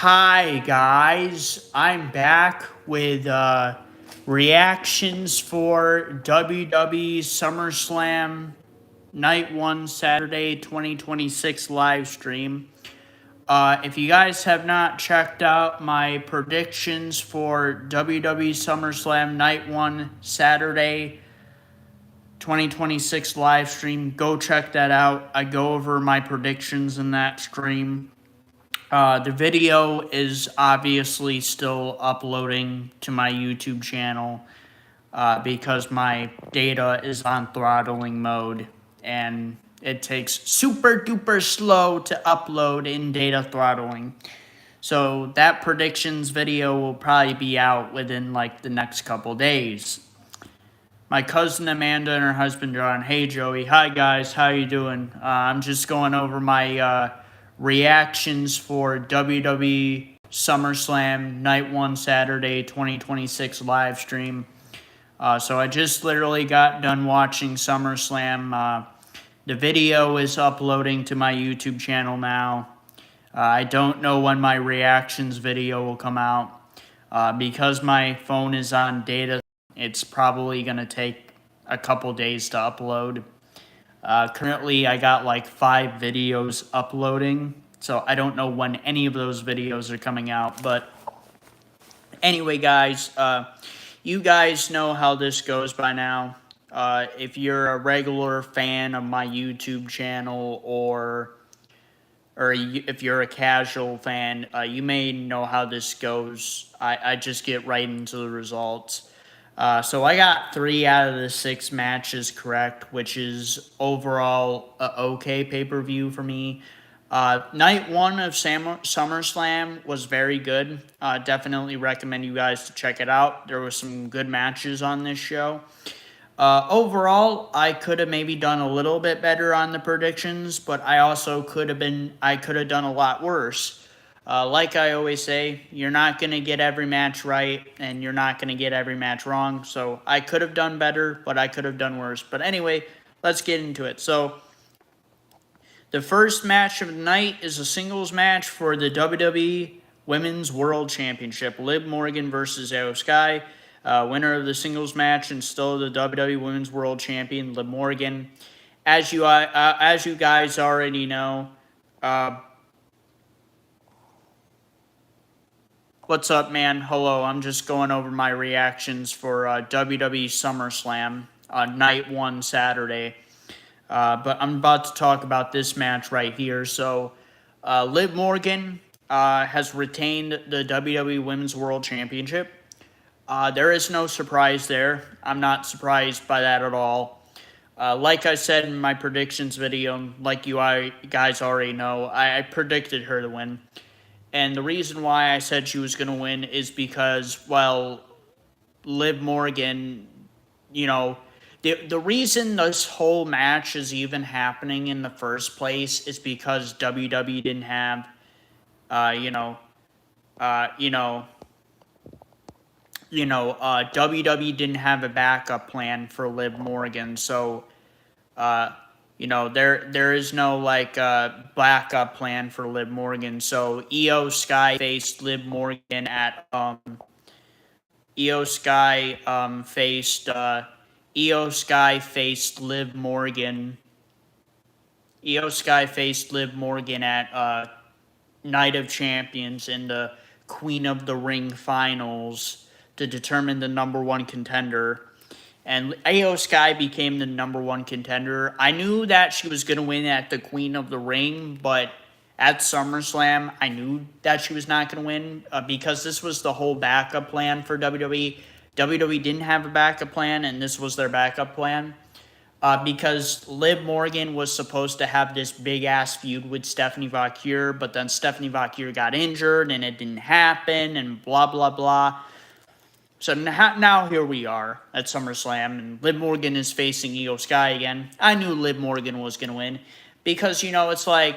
Hi guys, I'm back with reactions for WWE SummerSlam Night 1 Saturday 2026 live stream. If you guys have not checked out my predictions for WWE SummerSlam Night 1 Saturday 2026 live stream, go check that out. I go over my predictions in that stream. The video is obviously still uploading to my YouTube channel because my data is on throttling mode and it takes super duper slow to upload in data throttling. So that predictions video will probably be out within like the next couple days. My cousin Amanda and her husband John. Hey Joey, hi guys, how you doing? I'm just going over my reactions for WWE SummerSlam Night 1 Saturday 2026 live stream. So I just literally got done watching SummerSlam. The video is uploading to my YouTube channel now. I don't know when my reactions video will come out. Because my phone is on data, it's probably going to take a couple days to upload. Currently, I got like 5 videos uploading, so I don't know when any of those videos are coming out. But anyway, guys, you guys know how this goes by now. If you're a regular fan of my YouTube channel or if you're a casual fan, you may know how this goes. I just get right into the results. So I got 3 out of the 6 matches correct, which is overall a okay pay-per-view for me. Night 1 of SummerSlam was very good. Definitely recommend you guys to check it out. There were some good matches on this show. Overall, I could have maybe done a little bit better on the predictions, but I also could have done a lot worse. Like I always say, you're not going to get every match right, and you're not going to get every match wrong. So I could have done better, but I could have done worse. But anyway, let's get into it. So the first match of the night is a singles match for the WWE Women's World Championship. Liv Morgan versus Io Sky. Winner of the singles match and still the WWE Women's World Champion, Liv Morgan. As you guys already know, what's up, man? Hello, I'm just going over my reactions for WWE SummerSlam Night 1 Saturday. But I'm about to talk about this match right here. So, Liv Morgan has retained the WWE Women's World Championship. There is no surprise there. I'm not surprised by that at all. Like I said in my predictions video, like you guys already know, I predicted her to win. And the reason why I said she was going to win is because, well, Liv Morgan, you know, the reason this whole match is even happening in the first place is because WWE didn't have, WWE didn't have a backup plan for Liv Morgan, so, there is no, like, backup plan for Liv Morgan, so Io Sky faced Liv Morgan at, Io Sky faced Liv Morgan. Io Sky faced Liv Morgan at, Night of Champions in the Queen of the Ring finals to determine the #1 contender. And Io Sky became the #1 contender. I knew that she was going to win at the Queen of the Ring, but at SummerSlam, I knew that she was not going to win because this was the whole backup plan for WWE. WWE didn't have a backup plan, and this was their backup plan. Because Liv Morgan was supposed to have this big-ass feud with Stephanie Vaquer, but then Stephanie Vaquer got injured, and it didn't happen, and blah, blah, blah. So now here we are at SummerSlam, and Liv Morgan is facing Io Sky again. I knew Liv Morgan was going to win because, it's like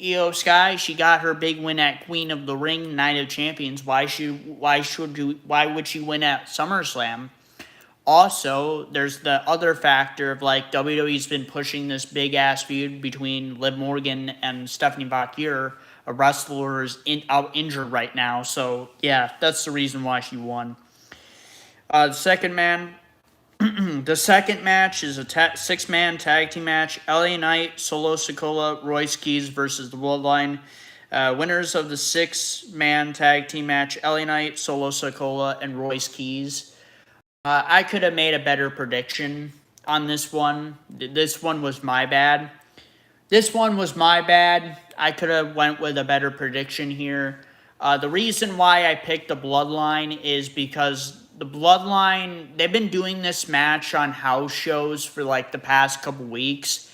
Io Sky, she got her big win at Queen of the Ring, Night of Champions. Why would she win at SummerSlam? Also, there's the other factor of, like, WWE's been pushing this big-ass feud between Liv Morgan and Stephanie Vaquer a wrestler is out injured right now. So yeah, that's the reason why she won. The second match is a 6-man tag team match. LA Knight, Solo Sikoa, Royce Keys versus the Bloodline. Winners of the 6-man tag team match: LA Knight, Solo Sikoa, and Royce Keys. I could have made a better prediction on this one. This one was my bad. I could have went with a better prediction here. The reason why I picked the Bloodline is because the Bloodline, they've been doing this match on house shows for like the past couple weeks,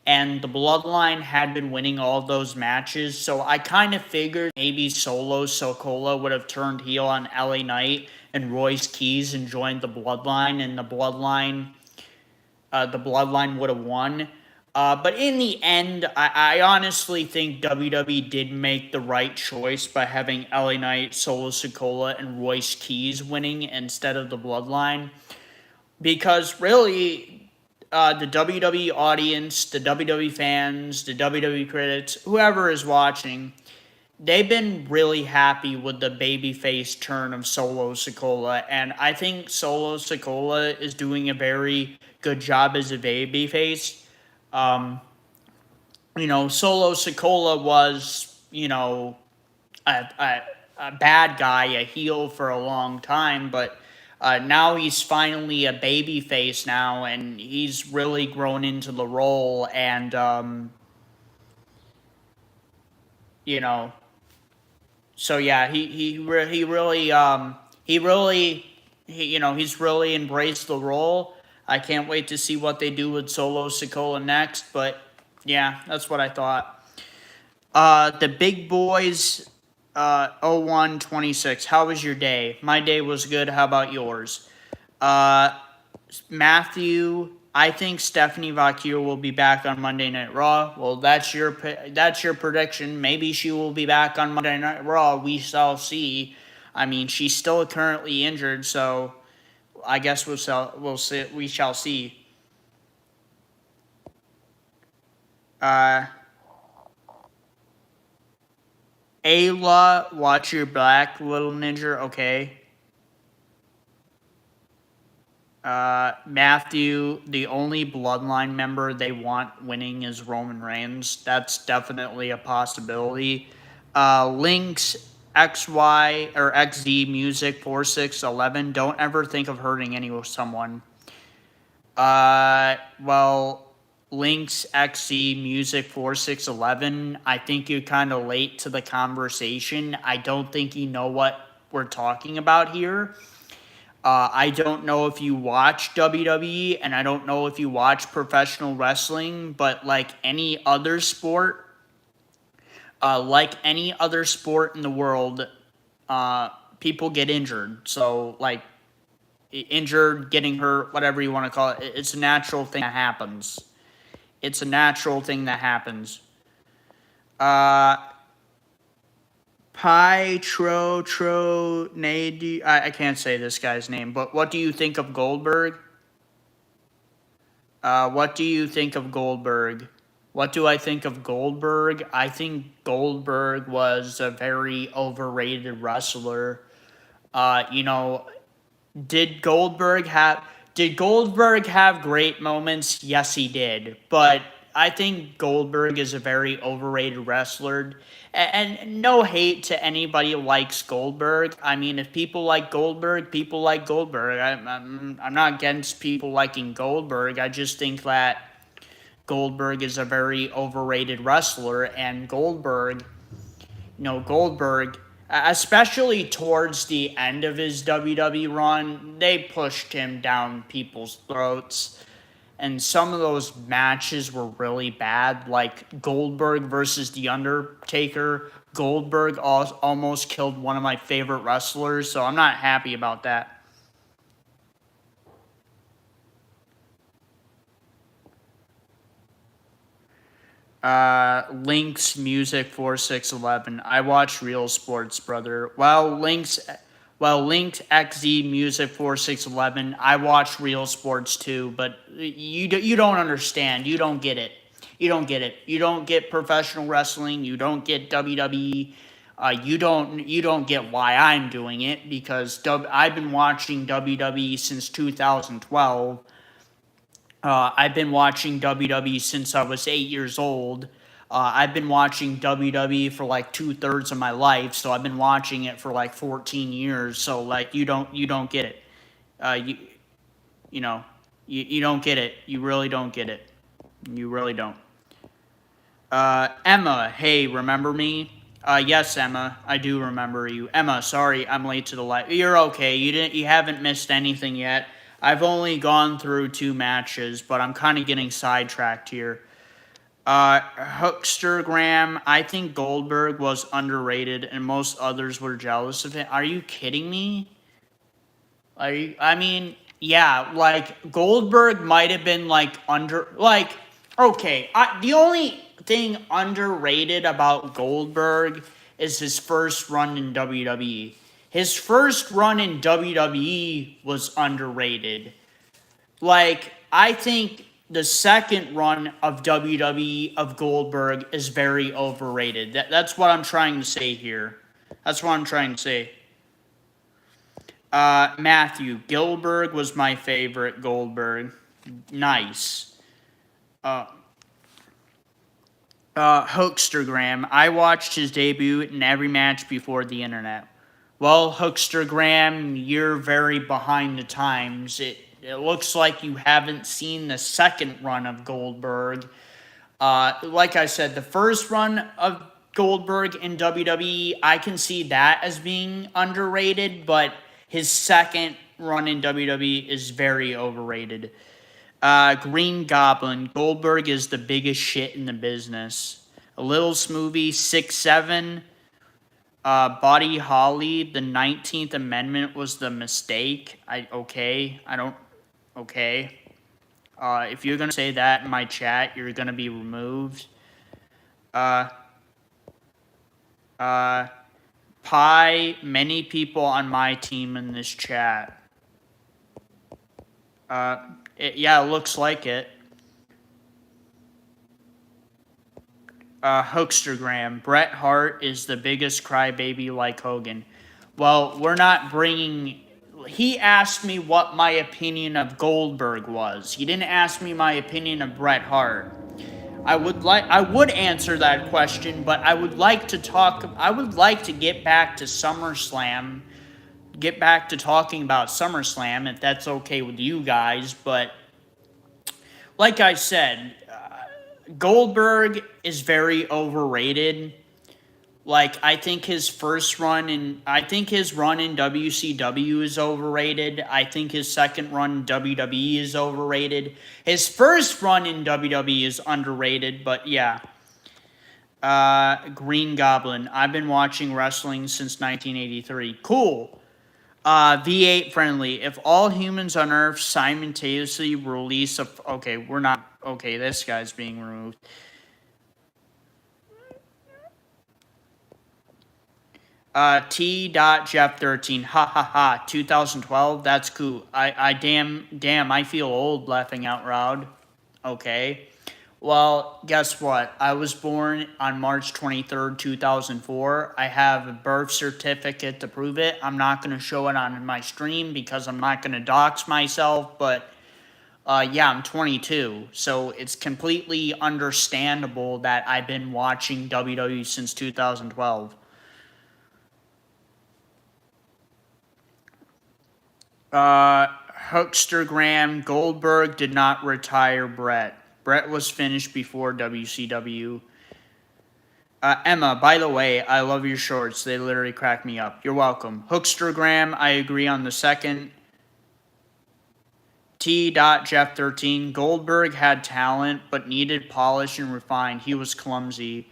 and the Bloodline had been winning all of those matches, so I kind of figured maybe Solo Sikoa would have turned heel on LA Knight and Royce Keys and joined the Bloodline, and the Bloodline would have won. But in the end, I honestly think WWE did make the right choice by having LA Knight, Solo Sikoa, and Royce Keys winning instead of the Bloodline. Because really, the WWE audience, the WWE fans, the WWE critics, whoever is watching, they've been really happy with the babyface turn of Solo Sikoa. And I think Solo Sikoa is doing a very good job as a babyface. Solo Sikoa was, a bad guy, a heel for a long time, but now he's finally a baby face now, and he's really grown into the role, and, so yeah, he's really embraced the role. I can't wait to see what they do with Solo Sikoa next, but yeah, that's what I thought. The big boys, 0126. How was your day? My day was good. How about yours? Matthew, I think Stephanie Vaquer will be back on Monday Night Raw. Well, that's your prediction. Maybe she will be back on Monday Night Raw. We shall see. I mean, she's still currently injured, so I guess we shall see. Ayla, watch your back, little ninja. Okay. Matthew, the only Bloodline member they want winning is Roman Reigns. That's definitely a possibility. Links XY or XZ Music 4611. Don't ever think of hurting someone. Links XZ Music 4611. I think you're kind of late to the conversation. I don't think you know what we're talking about here. I don't know if you watch WWE, and I don't know if you watch professional wrestling, but like any other sport in the world, people get injured. So, like, injured, getting hurt, whatever you want to call it, it's a natural thing that happens. Nady, I can't say this guy's name, but what do you think of Goldberg? What do you think of Goldberg? What do I think of Goldberg? I think Goldberg was a very overrated wrestler. Did Goldberg have great moments? Yes, he did. But I think Goldberg is a very overrated wrestler. And no hate to anybody who likes Goldberg. I mean, if people like Goldberg, people like Goldberg. I'm not against people liking Goldberg. I just think that Goldberg is a very overrated wrestler. And Goldberg, especially towards the end of his WWE run, they pushed him down people's throats. And some of those matches were really bad, like Goldberg versus The Undertaker. Goldberg almost killed one of my favorite wrestlers, so I'm not happy about that. Links Music 4611. I watch Real Sports, brother. Linked XZ Music 4611. I watch Real Sports too, but you don't understand. You don't get it. You don't get it. You don't get professional wrestling. You don't get WWE. You don't get why I'm doing it, because I've been watching WWE since 2012. I've been watching WWE since I was 8 years old. I've been watching WWE for like 2/3 of my life, so I've been watching it for like 14 years. So like you don't get it. You you know you don't get it. You really don't get it. You really don't. Emma, hey, remember me? Yes, Emma, I do remember you. Emma, sorry, I'm late to the live. You're okay. You haven't missed anything yet. I've only gone through 2 matches, but I'm kind of getting sidetracked here. Hookstergram, I think Goldberg was underrated, and most others were jealous of it. Are you kidding me? I mean, yeah, like Goldberg might have been like okay. The only thing underrated about Goldberg is his first run in WWE. His first run in WWE was underrated. Like, I think the second run of WWE of Goldberg is very overrated. That's what I'm trying to say here. That's what I'm trying to say. Matthew, Gilbert was my favorite Goldberg. Nice. Hookstergram, I watched his debut in every match before the internet. Well, Hookstergram, you're very behind the times. It looks like you haven't seen the second run of Goldberg. Like I said, the first run of Goldberg in WWE, I can see that as being underrated, but his second run in WWE is very overrated. Green Goblin, Goldberg is the biggest shit in the business. A Little Smoothie, 6'7". Buddy Holly, the 19th Amendment was the mistake. Okay. If you're gonna say that in my chat, you're gonna be removed. Many people on my team in this chat. It looks like it. Hookstergram, Bret Hart is the biggest crybaby like Hogan. Well, we're not bringing... He asked me what my opinion of Goldberg was. He didn't ask me my opinion of Bret Hart. I would answer that question, but I would like to get back to SummerSlam, get back to talking about SummerSlam, if that's okay with you guys. But like I said, Goldberg is very overrated. Like, I think his run in WCW is overrated. I think his second run in WWE is overrated. His first run in WWE is underrated, but yeah. Green Goblin, I've been watching wrestling since 1983. Cool. V8 friendly. If all humans on Earth simultaneously release a... Okay, we're not... Okay, this guy's being removed. T.Jeff13, ha ha ha, 2012, that's cool. Damn, I feel old laughing out loud. Okay. Well, guess what? I was born on March 23rd, 2004. I have a birth certificate to prove it. I'm not going to show it on my stream because I'm not going to dox myself, but yeah, I'm 22. So it's completely understandable that I've been watching WWE since 2012. Hookstergram, Goldberg did not retire Bret. Bret was finished before WCW. Emma, by the way, I love your shorts. They literally crack me up. You're welcome. Hookstergram, I agree on the second. T.Jeff13, Goldberg had talent, but needed polish and refine. He was clumsy.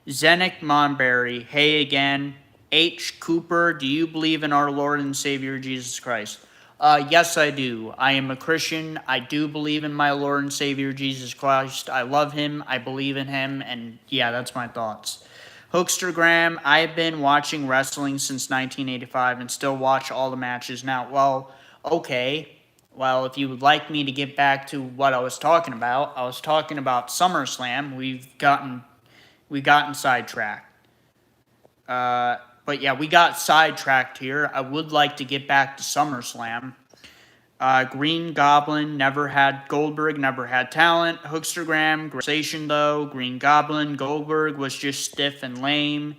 Zenick Monberry, hey again. H. Cooper, do you believe in our Lord and Savior Jesus Christ? Yes, I do. I am a Christian. I do believe in my Lord and Savior Jesus Christ. I love him. I believe in him. And yeah, that's my thoughts. Hookstergram, I've been watching wrestling since 1985 and still watch all the matches now. Well, okay. Well, if you would like me to get back to what I was talking about SummerSlam. We've gotten sidetracked. But yeah, we got sidetracked here. I would like to get back to SummerSlam. Green Goblin Goldberg never had talent. Hookstergram, sensation though. Green Goblin, Goldberg was just stiff and lame.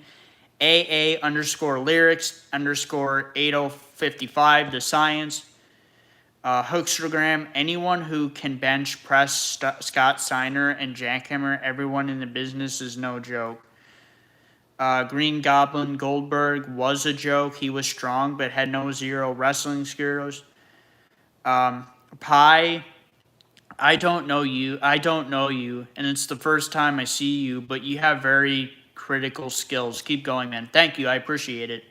AA underscore lyrics underscore 8055, the science. Hookstergram, anyone who can bench press Scott Steiner and jackhammer everyone in the business is no joke. Green Goblin Goldberg was a joke. He was strong, but had no zero wrestling skills. Pie, I don't know you, and it's the first time I see you, but you have very critical skills. Keep going, man. Thank you, I appreciate it.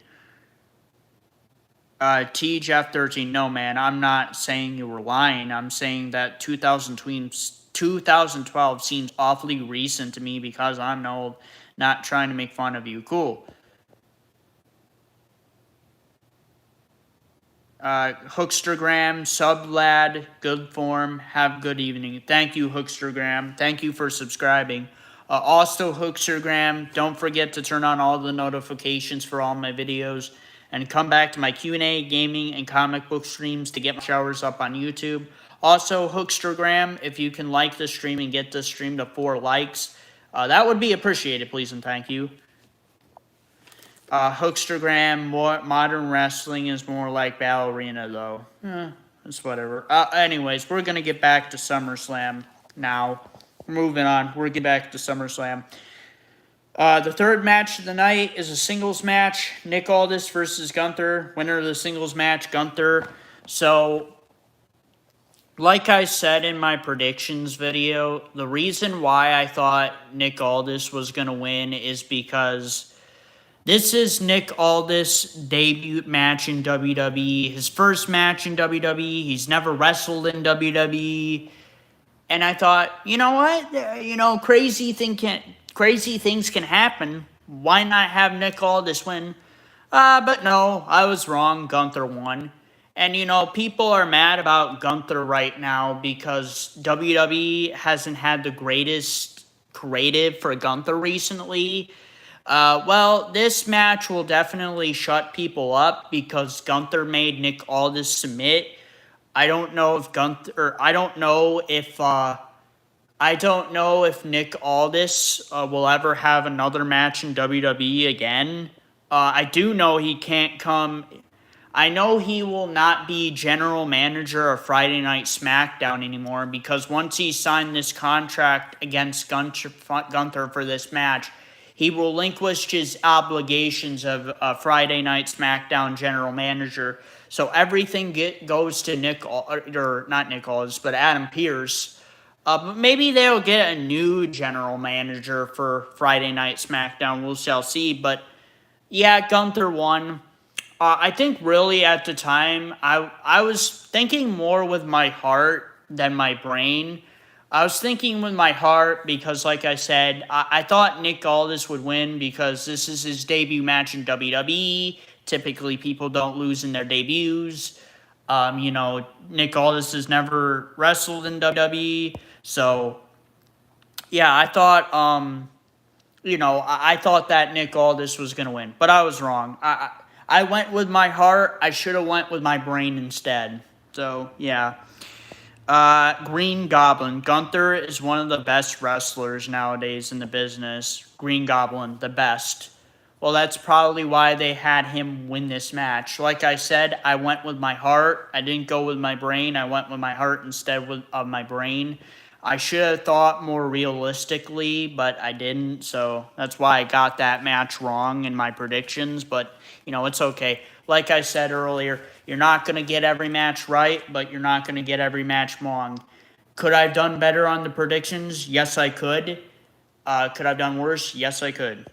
TJF13, no, man, I'm not saying you were lying. I'm saying that 2012 seems awfully recent to me because I'm old, not trying to make fun of you. Cool. Hookstergram, sublad, good form, have good evening. Thank you, Hookstergram. Thank you for subscribing. Also, Hookstergram, don't forget to turn on all the notifications for all my videos. And come back to my Q&A, gaming, and comic book streams to get my showers up on YouTube. Also, Hookstergram, if you can like the stream and get this stream to 4 likes, that would be appreciated, please and thank you. Hookstergram, modern wrestling is more like Battle Arena, though. It's whatever. Anyways, we're going to get back to SummerSlam now. Moving on, we're getting back to SummerSlam. The third match of the night is a singles match. Nick Aldis versus Gunther. Winner of the singles match, Gunther. So, like I said in my predictions video, the reason why I thought Nick Aldis was going to win is because this is Nick Aldis' debut match in WWE. His first match in WWE. He's never wrestled in WWE. And I thought, you know what? Crazy things can happen. Why not have Nick Aldis win? But no, I was wrong. Gunther won. And, people are mad about Gunther right now because WWE hasn't had the greatest creative for Gunther recently. Well, this match will definitely shut people up because Gunther made Nick Aldis submit. I don't know if Nick Aldis will ever have another match in WWE again. I do know he can't come. I know he will not be general manager of Friday Night SmackDown anymore because once he signed this contract against Gunther for this match, he will relinquish his obligations of Friday Night SmackDown general manager. So everything goes to not Nick Aldis, but Adam Pearce. But maybe they'll get a new general manager for Friday Night SmackDown. We shall see. But yeah, Gunther won. I think really at the time, I was thinking more with my heart than my brain. I was thinking with my heart because, like I said, I thought Nick Aldis would win because this is his debut match in WWE. Typically, people don't lose in their debuts. Nick Aldis has never wrestled in WWE. So, yeah, I thought, I thought that Nick Aldis was going to win. But I was wrong. I went with my heart. I should have went with my brain instead. So, yeah. Green Goblin. Gunther is one of the best wrestlers nowadays in the business. Green Goblin, the best. Well, that's probably why they had him win this match. Like I said, I went with my heart. I didn't go with my brain. I went with my heart instead of my brain. I should have thought more realistically, but I didn't. So that's why I got that match wrong in my predictions. But, it's okay. Like I said earlier, you're not going to get every match right, but you're not going to get every match wrong. Could I have done better on the predictions? Yes, I could. Could I have done worse? Yes, I could.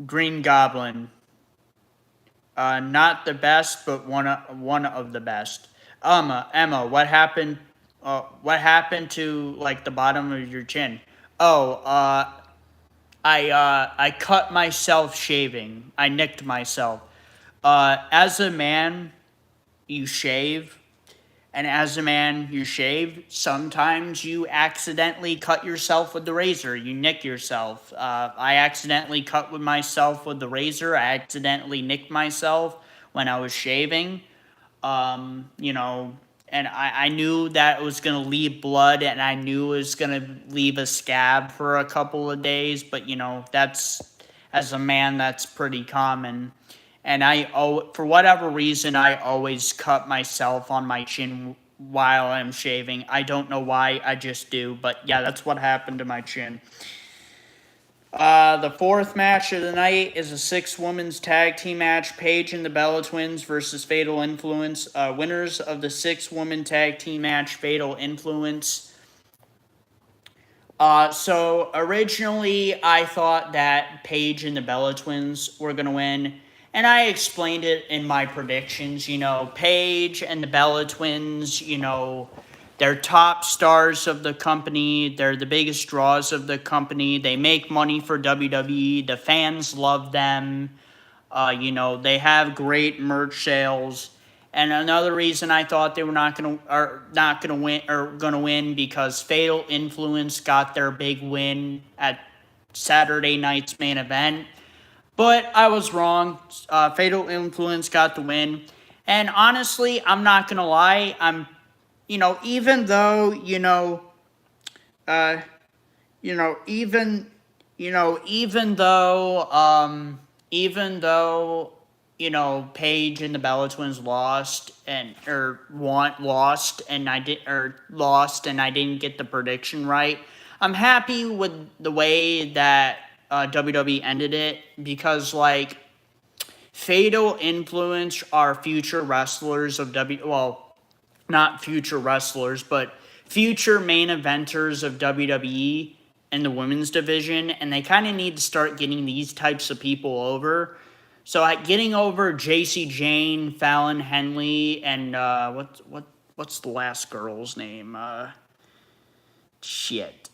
Green Goblin. Not the best, but one of the best. Emma, what happened? What happened to the bottom of your chin? Oh, I cut myself shaving. I nicked myself. As a man, you shave. And as a man, you shave. Sometimes you accidentally cut yourself with the razor. You nick yourself. I accidentally cut with myself with the razor. I accidentally nicked myself when I was shaving. You know, and I knew that it was going to leave blood, and I knew it was going to leave a scab for a couple of days. But, you know, as a man, that's pretty common. And for whatever reason, I always cut myself on my chin while I'm shaving. I don't know why, I just do. But yeah, that's what happened to my chin. The fourth match of the night is a 6-women's tag team match. Paige and the Bella Twins versus Fatal Influence. Winners of the 6-woman tag team match, Fatal Influence. So originally I thought that Paige and the Bella Twins were going to win. And I explained it in my predictions. You know, Paige and the Bella Twins, you know, they're top stars of the company. They're the biggest draws of the company. They make money for WWE. The fans love them. You know, they have great merch sales. And another reason I thought they were not gonna win because Fatal Influence got their big win at Saturday night's main event. But I was wrong. Fatal Influence got the win. And honestly, I'm not gonna lie. You know, even though, you know, even though, you know, Paige and the Bella Twins lost and I didn't get the prediction right. I'm happy with the way that WWE ended it because, like, Fatal Influence are future wrestlers of not future wrestlers, but future main eventers of WWE in the women's division, and they kind of need to start getting these types of people over. So getting over JC Jane, Fallon Henley, and what's the last girl's name? Shit.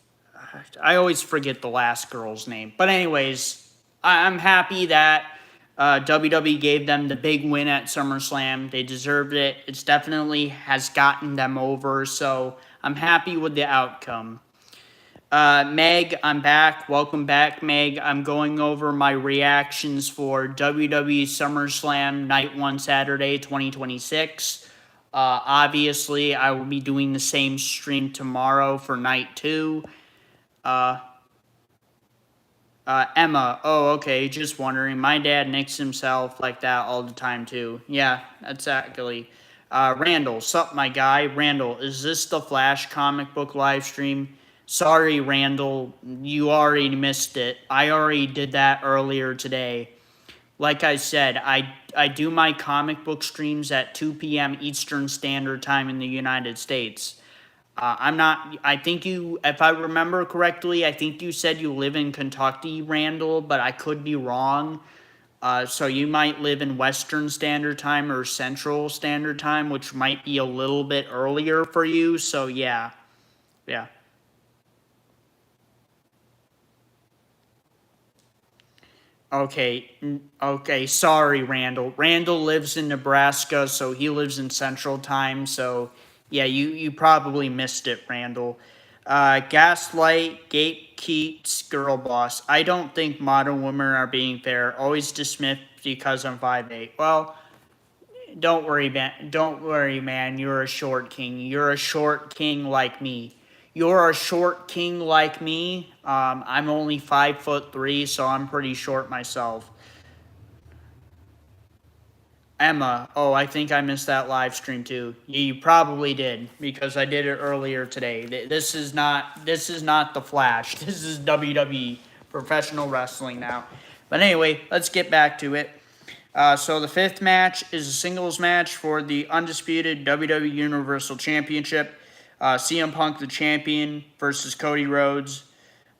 I always forget the last girl's name. But anyways, I'm happy that WWE gave them the big win at SummerSlam. They deserved it. It's definitely has gotten them over, so I'm happy with the outcome. Meg, I'm back. Welcome back, Meg. I'm going over my reactions for WWE SummerSlam Night 1 Saturday 2026. Obviously, I will be doing the same stream tomorrow for Night 2. Emma, oh, okay, just wondering. My dad nicks himself like that all the time, too. Yeah, exactly. Randall, sup, my guy? Randall, is this the Flash comic book live stream? Sorry, Randall, you already missed it. I already did that earlier today. Like I said, I do my comic book streams at 2 p.m. Eastern Standard Time in the United States. If I remember correctly, I think you said you live in Kentucky, Randall, but I could be wrong. So you might live in Western Standard Time or Central Standard Time, which might be a little bit earlier for you. So yeah. Okay, sorry, Randall. Randall lives in Nebraska, so he lives in Central Time, so yeah, you probably missed it, Randall. Gaslight, gatekeeps, girl boss. I don't think modern women are being fair. Always dismissed because I'm 5'8". Well, don't worry, man. You're a short king. You're a short king like me. You're a short king like me. I'm only 5'3", so I'm pretty short myself. Emma, oh, I think I missed that live stream too. You probably did because I did it earlier today. This is not the Flash. This is WWE professional wrestling now. But anyway, let's get back to it. So the fifth match is a singles match for the undisputed WWE Universal Championship. CM Punk, the champion, versus Cody Rhodes.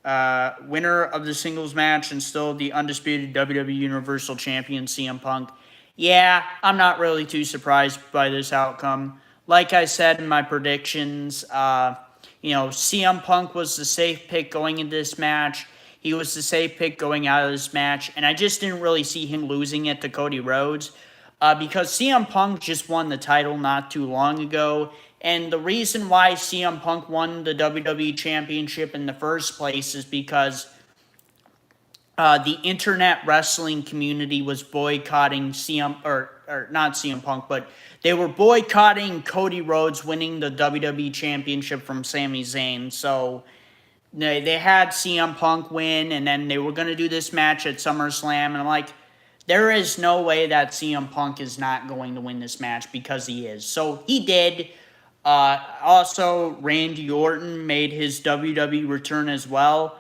Winner of the singles match and still the undisputed WWE Universal Champion, CM Punk. Yeah, I'm not really too surprised by this outcome. Like I said in my predictions, CM Punk was the safe pick going into this match. He was the safe pick going out of this match, and I just didn't really see him losing it to Cody Rhodes. because CM Punk just won the title not too long ago. And the reason why CM Punk won the WWE Championship in the first place is because the internet wrestling community was boycotting or not CM Punk, but they were boycotting Cody Rhodes winning the WWE Championship from Sami Zayn. So they had CM Punk win, and then they were going to do this match at SummerSlam. And I'm like, there is no way that CM Punk is not going to win this match, because he is. So he did. Also, Randy Orton made his WWE return as well.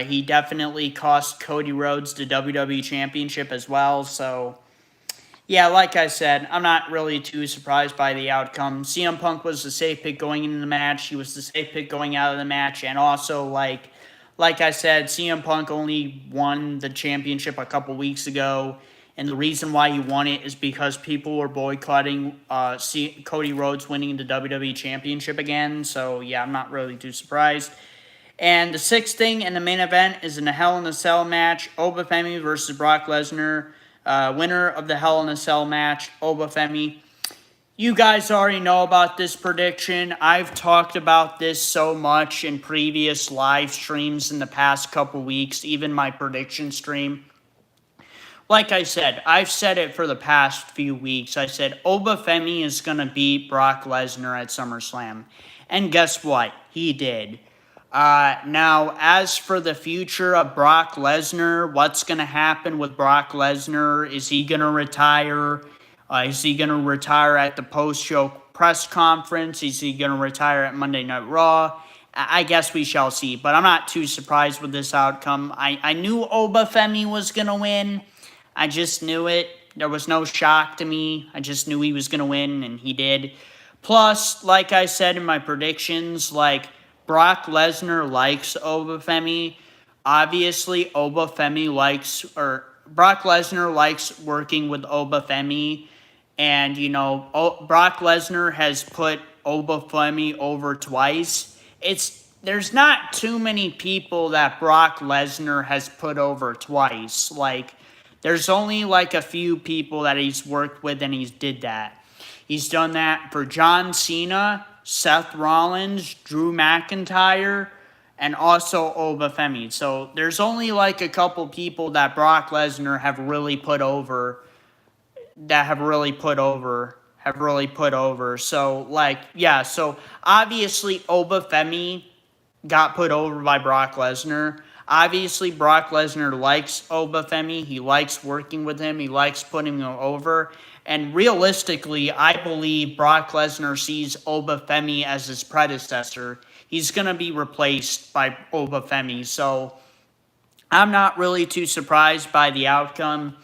He definitely cost Cody Rhodes the WWE Championship as well. So, yeah, like I said, I'm not really too surprised by the outcome. CM Punk was the safe pick going into the match. He was the safe pick going out of the match. And also, like I said, CM Punk only won the championship a couple weeks ago. And the reason why he won it is because people were boycotting Cody Rhodes winning the WWE Championship again. So, yeah, I'm not really too surprised. And the sixth thing in the main event is in a Hell in a Cell match, Obafemi versus Brock Lesnar. Winner of the Hell in a Cell match, Obafemi. You guys already know about this prediction. I've talked about this so much in previous live streams in the past couple weeks, even my prediction stream. Like I said, I've said it for the past few weeks. I said Obafemi is going to beat Brock Lesnar at SummerSlam. And guess what? He did. Now, as for the future of Brock Lesnar, what's going to happen with Brock Lesnar? Is he going to retire? Is he going to retire at the post-show press conference? Is he going to retire at Monday Night Raw? I guess we shall see. But I'm not too surprised with this outcome. I knew Obafemi was going to win. I just knew it. There was no shock to me. I just knew he was going to win, and he did. Plus, like I said in my predictions, Brock Lesnar likes Obafemi. Obviously, Brock Lesnar likes working with Obafemi. And, Brock Lesnar has put Obafemi over twice. There's not too many people that Brock Lesnar has put over twice. There's only a few people that he's worked with, and he's did that. He's done that for John Cena, Seth Rollins, Drew McIntyre, and also Obafemi. So there's only a couple people that Brock Lesnar have really put over. So so obviously Obafemi got put over by Brock Lesnar. Obviously, Brock Lesnar likes Obafemi. He likes working with him. He likes putting him over. And realistically, I believe Brock Lesnar sees Obafemi as his predecessor. He's going to be replaced by Obafemi. So I'm not really too surprised by the outcome.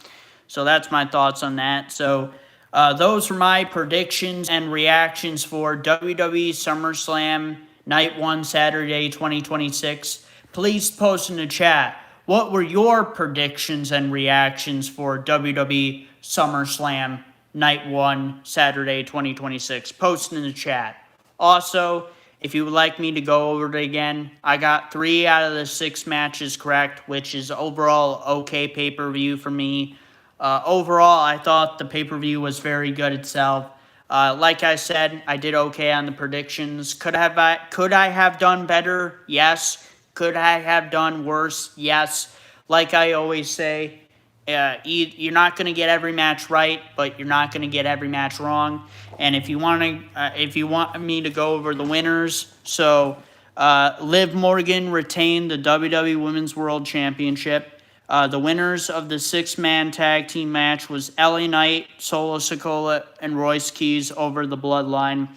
So that's my thoughts on that. So those are my predictions and reactions for WWE SummerSlam Night 1 Saturday 2026. Please post in the chat, what were your predictions and reactions for WWE SummerSlam Night 1 Saturday 2026? Post in the chat. Also, if you would like me to go over it again, I got 3 out of the 6 matches correct, which is overall okay pay-per-view for me. Overall, I thought the pay-per-view was very good itself. Like I said, I did okay on the predictions. Could I have done better? Yes. Could I have done worse? Yes. Like I always say, you're not going to get every match right, but you're not going to get every match wrong. And if you want me to go over the winners, so Liv Morgan retained the WWE Women's World Championship. The winners of the 6-man tag team match was LA Knight, Solo Sikoa, and Royce Keys over the Bloodline.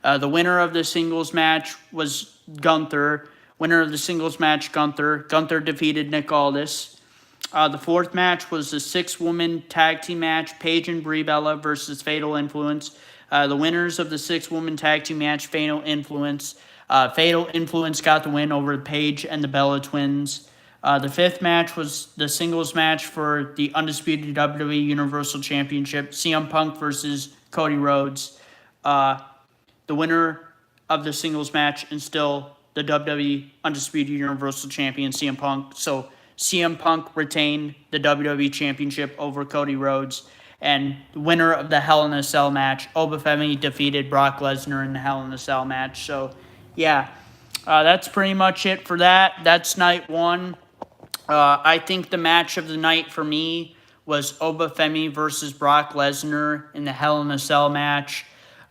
The winner of the singles match was Gunther. Winner of the singles match, Gunther. Gunther defeated Nick Aldis. The 4th match was the 6-woman tag team match, Paige and Brie Bella versus Fatal Influence. The winners of the 6-woman tag team match, Fatal Influence. Fatal Influence got the win over Paige and the Bella Twins. The 5th match was the singles match for the undisputed WWE Universal Championship, CM Punk versus Cody Rhodes. The winner of the singles match and still the WWE Undisputed Universal Champion, CM Punk. So CM Punk retained the WWE Championship over Cody Rhodes. And the winner of the Hell in a Cell match, Obafemi defeated Brock Lesnar in the Hell in a Cell match. So, yeah, that's pretty much it for that. That's night one. I think the match of the night for me was Obafemi versus Brock Lesnar in the Hell in a Cell match.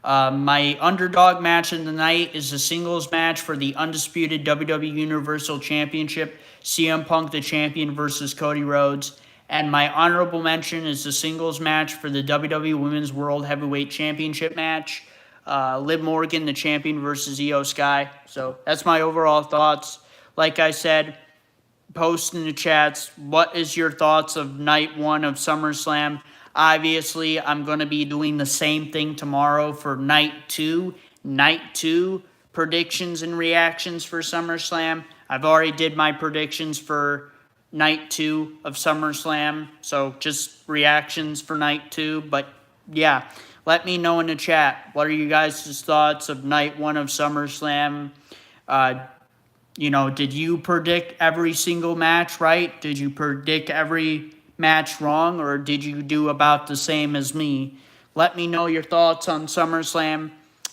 My underdog match of the night is a singles match for the undisputed WWE Universal Championship, CM Punk the champion versus Cody Rhodes. And my honorable mention is the singles match for the WWE Women's World Heavyweight Championship match. Liv Morgan, the champion, versus Io Sky. So that's my overall thoughts. Like I said, post in the chats, what is your thoughts of night one of SummerSlam? Obviously, I'm going to be doing the same thing tomorrow for night two. Night two predictions and reactions for SummerSlam. I've already did my predictions for night two of SummerSlam, so just reactions for night two. But yeah, let me know in the chat, what are you guys' thoughts of night one of SummerSlam? Did you predict every single match right? Did you predict every match wrong, or did you do about the same as me? Let me know your thoughts on SummerSlam.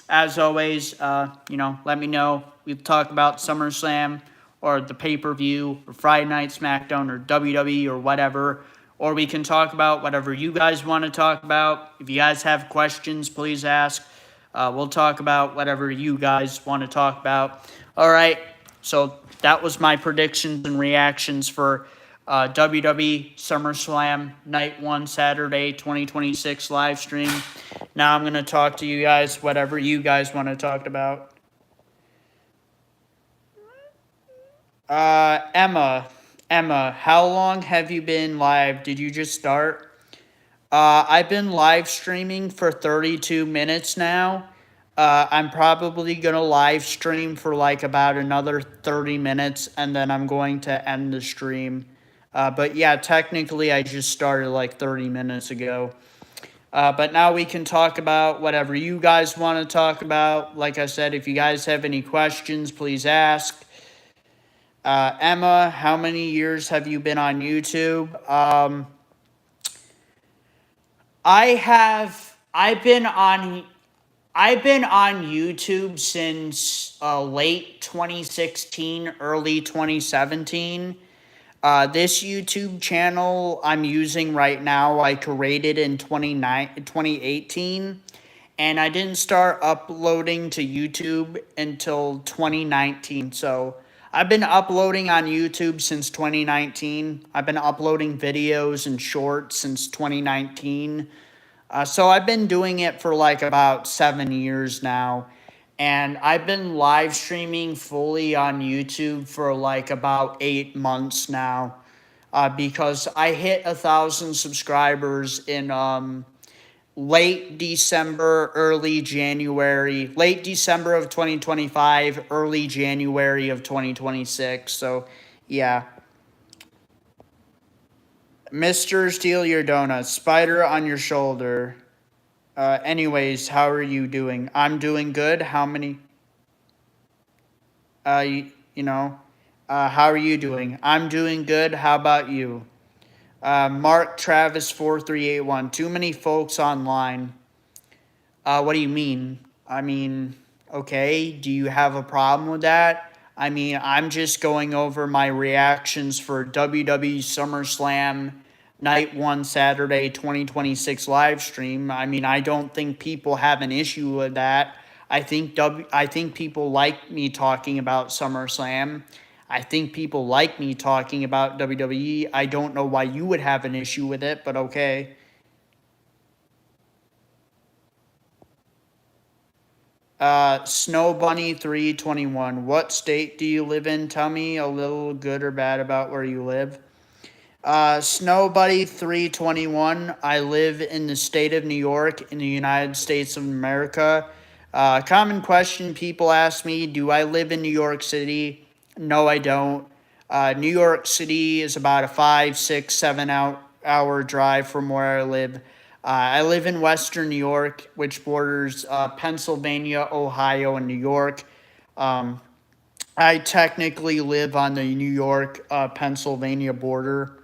As always, let me know. We talk about SummerSlam or the pay-per-view or Friday Night SmackDown or WWE or whatever. Or we can talk about whatever you guys want to talk about. If you guys have questions, please ask. We'll talk about whatever you guys want to talk about. All right. So that was my predictions and reactions for WWE SummerSlam Night 1 Saturday 2026 live stream. Now I'm going to talk to you guys whatever you guys want to talk about. Emma, how long have you been live? Did you just start? I've been live streaming for 32 minutes now. I'm probably going to live stream for like about another 30 minutes, and then I'm going to end the stream. But yeah, technically I just started like 30 minutes ago. But now we can talk about whatever you guys want to talk about. Like I said, if you guys have any questions, please ask. Emma, how many years have you been on YouTube? I've been on YouTube since late 2016, early 2017. This YouTube channel I'm using right now, I created in 2018, and I didn't start uploading to YouTube until 2019. So I've been uploading on YouTube since 2019. I've been uploading videos and shorts since 2019. So I've been doing it for like about 7 years now. And I've been live streaming fully on YouTube for like about 8 months now. Because I hit 1,000 subscribers in late December, early January. Late December of 2025, early January of 2026. So, yeah. Mr. Steal Your Donuts, spider on your shoulder. Anyways, how are you doing? I'm doing good. How many? How are you doing? I'm doing good. How about you? Mark Travis 4381. Too many folks online. What do you mean? I mean, okay. Do you have a problem with that? I mean, I'm just going over my reactions for WWE SummerSlam Night 1 Saturday 2026 live stream. I mean, I don't think people have an issue with that. I think people like me talking about SummerSlam. I think people like me talking about WWE. I don't know why you would have an issue with it, but okay. Snow Bunny 321. What state do you live in? Tell me a little good or bad about where you live. Snow Bunny 321. I live in the state of New York in the United States of America. Common question people ask me, do I live in New York City? No, I don't. New York City is about a 5, 6, 7 hour drive from where I live. I live in Western New York, which borders Pennsylvania, Ohio, and New York. I technically live on the New York, Pennsylvania border.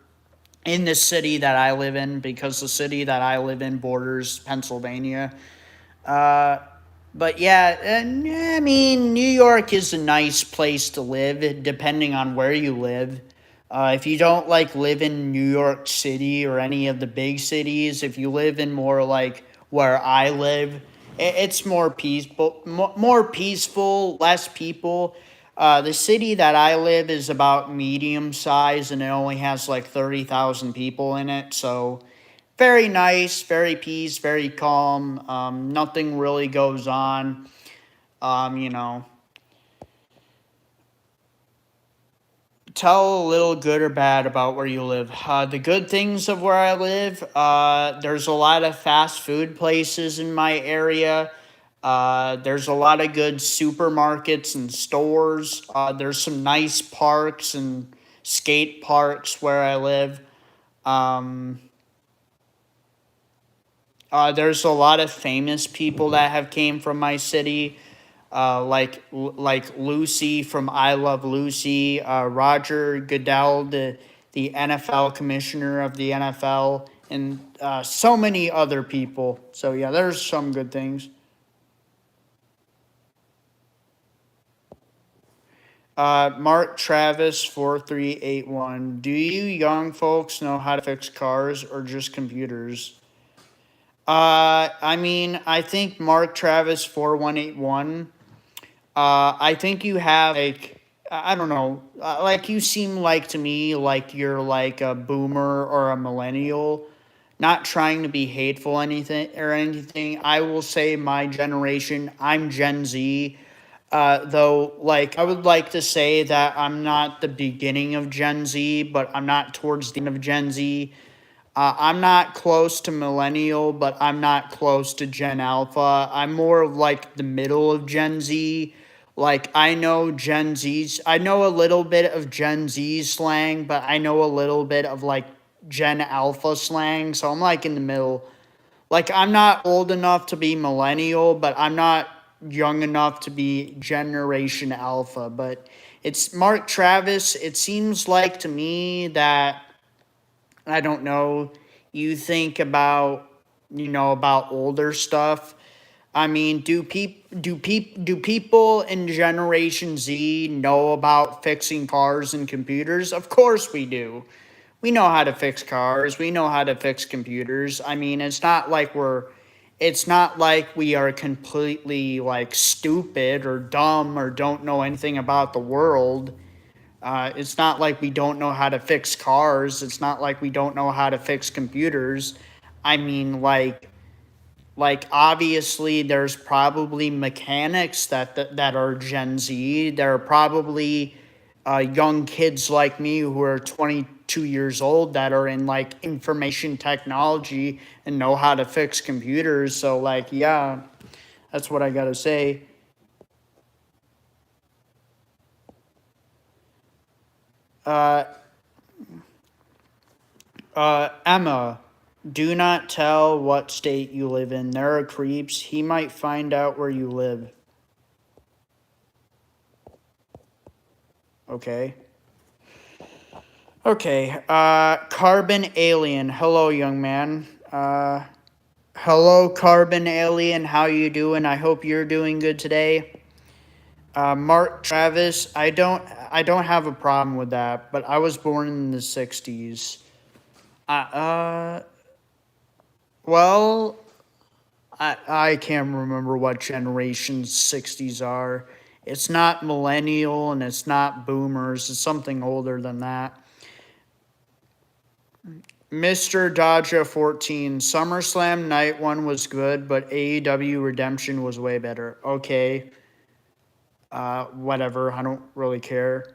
in the city that I live in, because the city that I live in borders Pennsylvania. Uh, but yeah, and, I mean, New York is a nice place to live, depending on where you live. If you don't like live in New York City or any of the big cities, if you live in more like where I live, it's more peaceful, more peaceful, less people. The city that I live is about medium size, and it only has like 30,000 people in it. So very nice, very peace, very calm. Nothing really goes on. You know, tell a little good or bad about where you live. The good things of where I live, there's a lot of fast food places in my area. There's a lot of good supermarkets and stores. There's some nice parks and skate parks where I live. Um, there's a lot of famous people that have came from my city, like Lucy from I Love Lucy, Roger Goodell, the NFL commissioner of the NFL, and so many other people. So yeah, there's some good things. Mark Travis 4381. Do you young folks know how to fix cars or just computers? I mean, I think Mark Travis 4181. I think you have like, I don't know, like you seem like to me like you're like a boomer or a millennial. Not trying to be hateful anything. I will say my generation. I'm Gen Z. Though, like, I would like to say that I'm not the beginning of Gen Z, but I'm not towards the end of Gen Z. I'm not close to millennial, but I'm not close to Gen Alpha. I'm more of like the middle of Gen Z. Like I know Gen Z's, I know a little bit of Gen Z slang, but I know a little bit of like Gen Alpha slang. So I'm like in the middle. Like I'm not old enough to be millennial, but I'm not young enough to be Generation Alpha. But it's Mark Travis. It seems like to me that I don't know, you think about, about older stuff. I mean, do people in Generation Z know about fixing cars and computers? Of course we do. We know how to fix cars. We know how to fix computers. I mean, it's not like we are completely like stupid or dumb or don't know anything about the world. It's not like we don't know how to fix cars. It's not like we don't know how to fix computers. I mean, like obviously there's probably mechanics that are Gen Z. There are probably young kids like me who are 22 years old that are in like information technology and know how to fix computers. So like, yeah, that's what I gotta say. Uh, Emma, do not tell what state you live in. There are creeps. He might find out where you live. Okay. Okay. Carbon Alien. Hello, young man. Hello, Carbon Alien. How you doing? I hope you're doing good today. Mark Travis. I don't have a problem with that, but I was born in the '60s. Well, I can't remember what generation '60s are. It's not millennial and it's not boomers. It's something older than that. Mr. Dodger 14. SummerSlam night one was good, but AEW Redemption was way better. Okay. Whatever. I don't really care.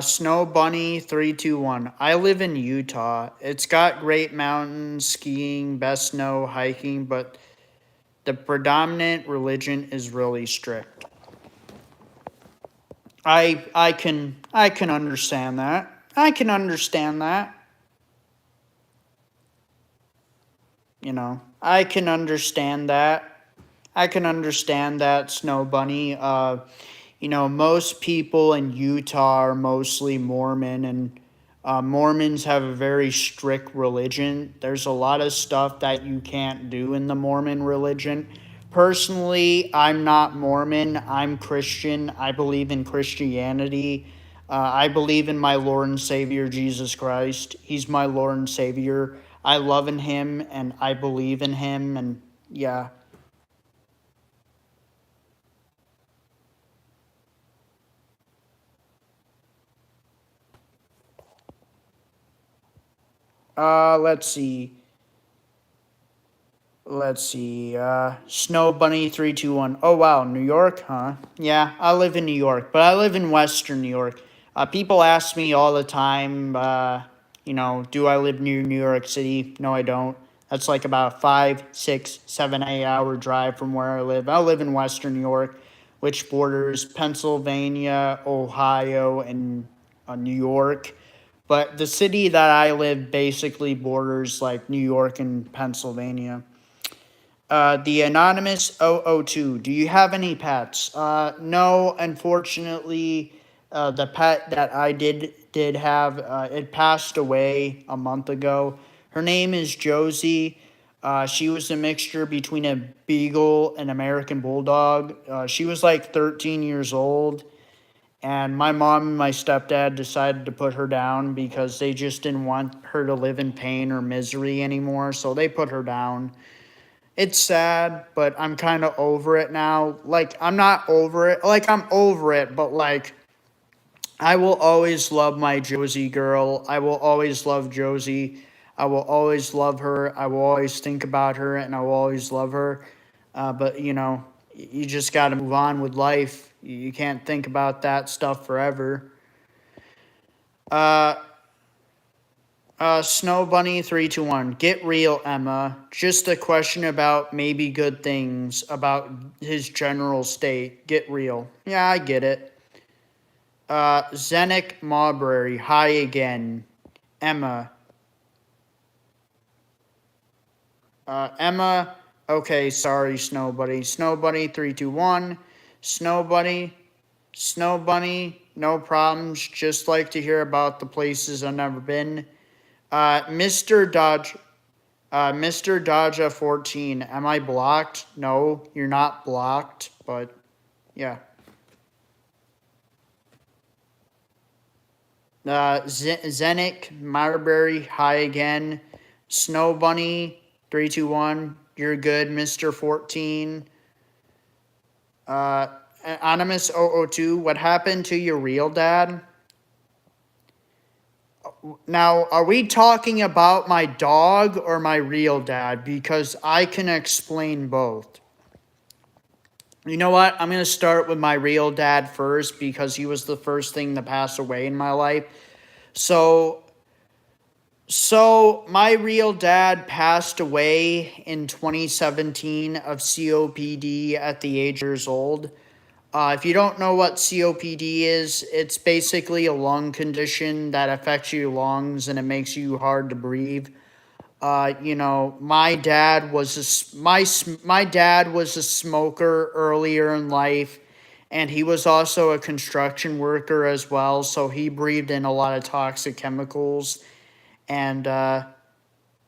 Snow Bunny 321. I live in Utah. It's got great mountains, skiing, best snow, hiking, but the predominant religion is really strict. I can understand that. I can understand that. I can understand that. I can understand that, Snow Bunny. Most people in Utah are mostly Mormon, and Mormons have a very strict religion. There's a lot of stuff that you can't do in the Mormon religion. Personally, I'm not Mormon. I'm Christian. I believe in Christianity. I believe in my Lord and Savior, Jesus Christ. He's my Lord and Savior. I love in him, and I believe in him, and yeah. Let's see. Let's see. Snow Bunny 321. Oh wow, New York, huh? Yeah, I live in New York, but I live in Western New York. People ask me all the time. Do I live near New York City? No, I don't. That's like about 5, 6, 7, 8 hour drive from where I live. I live in Western New York, which borders Pennsylvania, Ohio, and New York. But the city that I live basically borders like New York and Pennsylvania. The anonymous 002. Do you have any pets? No, unfortunately, the pet that I did have, it passed away a month ago. Her name is Josie. She was a mixture between a beagle and American bulldog. She was like 13 years old, and my mom and my stepdad decided to put her down because they just didn't want her to live in pain or misery anymore. So they put her down. It's sad, but I'm kind of over it now. Like, I'm not over it. Like, I'm over it, but like, I will always love my Josie girl. I will always love Josie. I will always love her. I will always think about her, and I will always love her. But, you just got to move on with life. You can't think about that stuff forever. Uh, Snow Bunny 321. Get real, Emma. Just a question about maybe good things about his general state. Get real. Yeah, I get it. Zenick Marbury. Hi again. Emma. Emma. Okay, sorry, Snow Bunny. Snow Bunny 321. Snow Bunny. Snow Bunny. No problems. Just like to hear about the places I've never been. Mr. Dodge. Mr. Dodger 14, am I blocked? No, you're not blocked, but yeah. Zenick, Marbury, hi again. Snow Bunny, 321, you're good, Mr. 14. Anonymous 002, what happened to your real dad? Now, are we talking about my dog or my real dad? Because I can explain both. You know what? I'm going to start with my real dad first because he was the first thing to pass away in my life. So my real dad passed away in 2017 of COPD at the age of years old. If you don't know what COPD is, it's basically a lung condition that affects your lungs and it makes you hard to breathe. My dad was my dad was a smoker earlier in life, and he was also a construction worker as well. So he breathed in a lot of toxic chemicals, and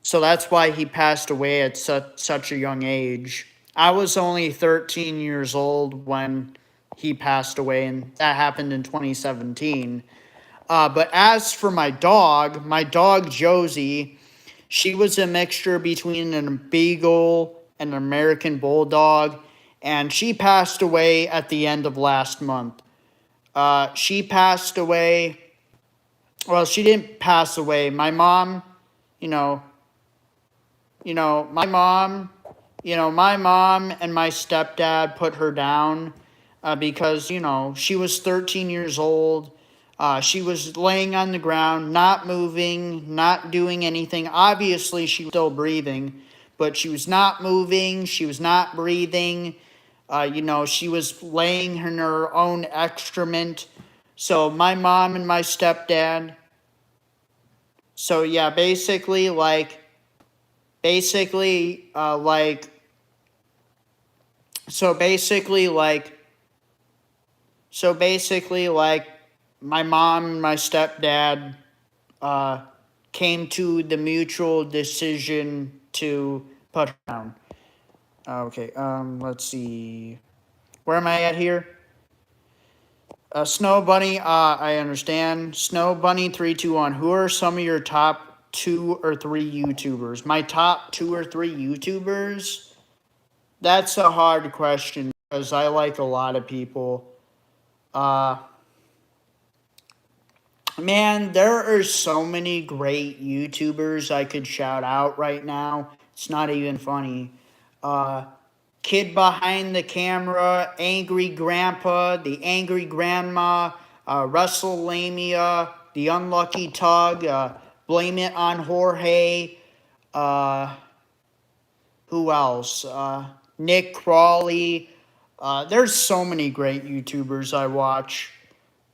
so that's why he passed away at such a young age. I was only 13 years old when he passed away, and that happened in 2017. But as for my dog Josie, she was a mixture between a beagle and an American bulldog, and she passed away at the end of last month. She passed away. Well, she didn't pass away. My mom, you know, my mom and my stepdad put her down because, she was 13 years old. She was laying on the ground, not moving, not doing anything. Obviously, she was still breathing, but she was not moving. She was not breathing. She was laying in her own excrement. So my mom and my stepdad. So yeah, basically, like So basically, like, my mom and my stepdad came to the mutual decision to put her down. Okay, let's see. Where am I at here? Snow Bunny, I understand. Snow Bunny 321. Who are some of your top 2 or 3 YouTubers? My top 2 or 3 YouTubers? That's a hard question because I like a lot of people. Man, there are so many great YouTubers I could shout out right now. It's not even funny. Kid Behind the Camera, Angry Grandpa, The Angry Grandma, WrestleLamia, The Unlucky Tug, Blame It on Jorge, uh, who else? Nick Crawley. There's so many great YouTubers I watch.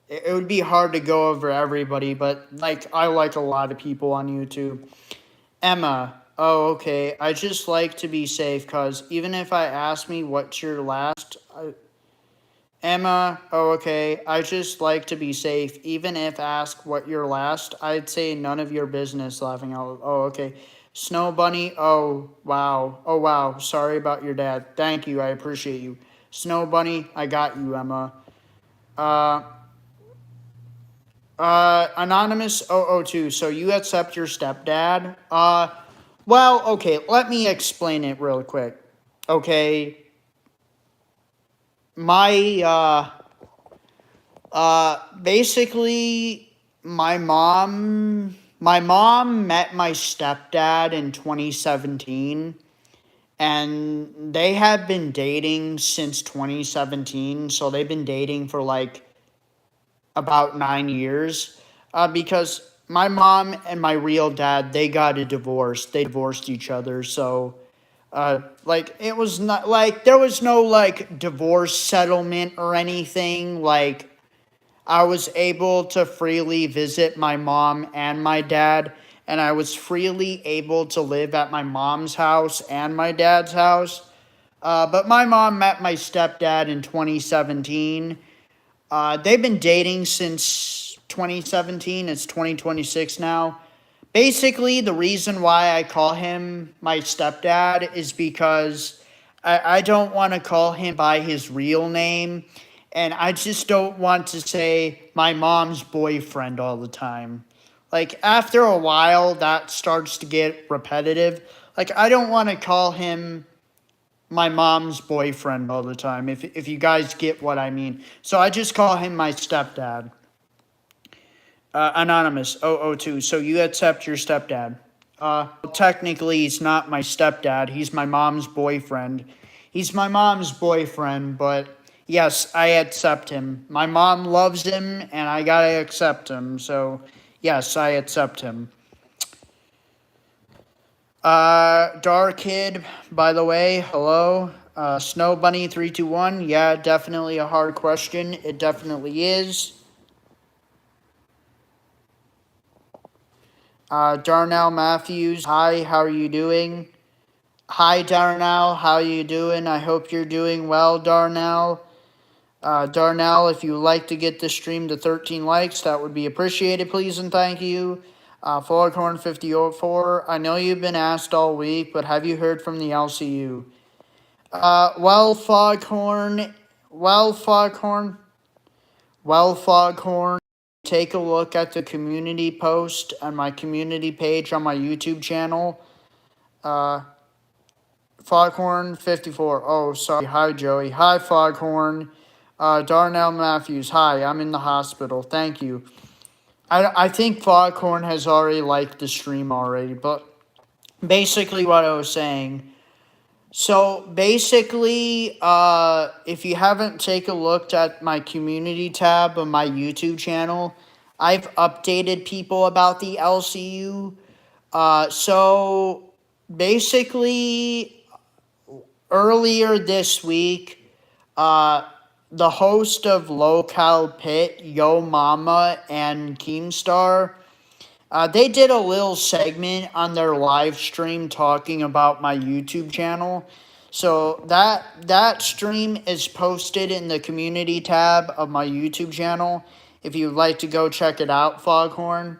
It would be hard to go over everybody, but like I like a lot of people on YouTube. Emma. Oh, okay. I just like to be safe because even if I ask me what's your last. Emma. Oh, okay. I just like to be safe. Even if asked what your last, I'd say none of your business. Laughing out. Oh, okay. Snow Bunny. Oh, wow. Oh, wow. Sorry about your dad. Thank you. I appreciate you. Snow Bunny. I got you, Emma. Anonymous 002. So you accept your stepdad? Well, okay, let me explain it real quick. Okay. My basically my mom met my stepdad in 2017 and they have been dating since 2017, so they've been dating for like about 9 years, because my mom and my real dad, they got a divorce. They divorced each other. So, like, it was not like there was no like divorce settlement or anything. Like, I was able to freely visit my mom and my dad, and I was freely able to live at my mom's house and my dad's house. But my mom met my stepdad in 2017. They've been dating since 2017. It's 2026 now. Basically, the reason why I call him my stepdad is because I don't want to call him by his real name. And I just don't want to say my mom's boyfriend all the time. Like, after a while, that starts to get repetitive. Like, I don't want to call him my mom's boyfriend all the time, if you guys get what I mean. So I just call him my stepdad. Anonymous 002. So you accept your stepdad. Technically, he's not my stepdad. He's my mom's boyfriend. He's my mom's boyfriend, but yes, I accept him. My mom loves him, and I gotta accept him. So, yes, I accept him. Dark Kid, by the way, hello. Snow Bunny 321. Yeah, definitely a hard question. It definitely is. Darnell Matthews. Hi, how are you doing? Hi, Darnell. How are you doing? I hope you're doing well, Darnell. Darnell, if you would like to get this stream to 13 likes, that would be appreciated, please and thank you. Foghorn 5004. I know you've been asked all week, but have you heard from the LCU? Well, Foghorn, well, Foghorn, well, Foghorn, take a look at the community post on my community page on my YouTube channel. Foghorn 54. Oh, sorry. Hi, Joey. Hi, Foghorn. Darnell Matthews. Hi, I'm in the hospital. Thank you. I think Foghorn has already liked the stream already, but basically what I was saying. So basically, if you haven't taken a look at my community tab on my YouTube channel, I've updated people about the LCU. So basically, earlier this week, the host of Local Pit, Yo Mama, and Keemstar, they did a little segment on their live stream talking about my YouTube channel. So that stream is posted in the community tab of my YouTube channel. If you'd like to go check it out, Foghorn.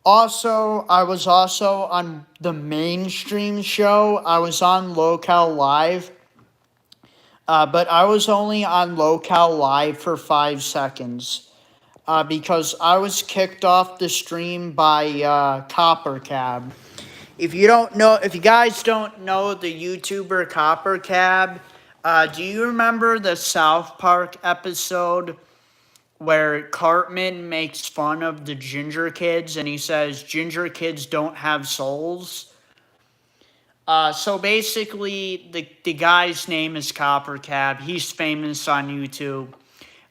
Also, I was also on the mainstream show. I was on Locale Live. But I was only on Locale Live for 5 seconds. Because I was kicked off the stream by Copper Cab. If you guys don't know the YouTuber Copper Cab, do you remember the South Park episode where Cartman makes fun of the ginger kids and he says ginger kids don't have souls? So basically, the guy's name is Copper Cab. He's famous on YouTube.